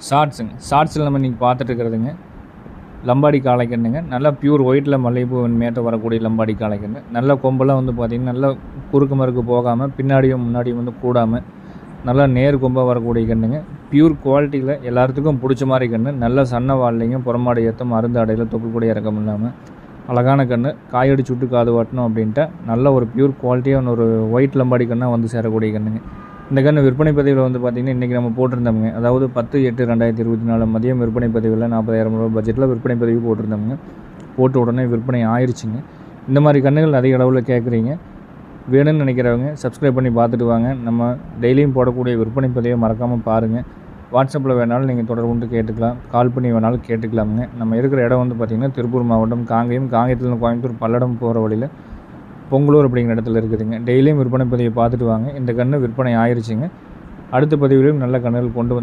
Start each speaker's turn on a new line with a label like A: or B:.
A: ஷார்ட்ஸில் நம்ம இன்றைக்கி பார்த்துட்டு இருக்கிறதுங்க லம்பாடி காளைக்கண்ணுங்க. நல்லா பியூர் ஒயிட்டில் மல்லிகைப்பூ மேட்ட வரக்கூடிய லம்பாடி காளைக்கண்ணு. நல்ல கொம்பெல்லாம் வந்து பார்த்திங்கன்னா நல்லா குறுக்கு மறுக்கு போகாமல் பின்னாடியும் முன்னாடியும் வந்து கூடாமல் நல்லா நேர் கொம்பாக வரக்கூடிய கண்ணுங்க. பியூர் குவாலிட்டியில் எல்லாத்துக்கும் பிடிச்ச மாதிரி கன்று. நல்ல சன்ன வால்லையும் புறமாடு ஏற்றம் அருந்து அடையில் தொப்புக்கூடிய இறக்கம் இல்லாமல் அழகான கன்று. காயடிச்சு விட்டு காது வாட்டணும் அப்படின்ட்டு நல்ல ஒரு பியூர் குவாலிட்டியான ஒரு ஒயிட் லம்பாடி கண்ணாக வந்து சேரக்கூடிய கண்ணுங்க. இந்த கன்று விற்பனை பதிவில் வந்து பார்த்திங்கன்னா இன்றைக்கி நம்ம போட்டிருந்தோம்ங்க. அதாவது 10/8/2024 மதியம் விற்பனை பதிவில் 40,000 ரூபா பட்ஜெட்டில் விற்பனை பதிவு போட்டிருந்தோம்ங்க. போட்டு உடனே விற்பனை ஆயிடுச்சுங்க. இந்த மாதிரி கன்றுகள் அதிக அளவில் கேட்குறீங்க. வேணும்னு நினைக்கிறவங்க சப்ஸ்கிரைப் பண்ணி பார்த்துட்டு வாங்க. நம்ம டெய்லியும் போடக்கூடிய விற்பனை பதிவை மறக்காமல் பாருங்கள். வாட்ஸ்அப்பில் வேணாலும் நீங்கள் தொடர்பு கொண்டு கேட்டுக்கலாம். கால் பண்ணி வேணாலும் கேட்டுக்கலாமுங்க. நம்ம இருக்கிற இடம் வந்து பார்த்திங்கன்னா திருப்பூர் மாவட்டம் காங்கேயத்துலேருந்து கோயம்புத்தூர் பல்லடம் போகிற வழியில் பொங்கலூர் அப்படிங்கிற இடத்துல இருக்குதுங்க. டெய்லியும் விற்பனை பதிவை பார்த்துட்டு வாங்க. இந்த கன்று விற்பனை ஆயிடுச்சுங்க. அடுத்த பதிவிலையும் நல்ல கன்றுகள் கொண்டு வந்து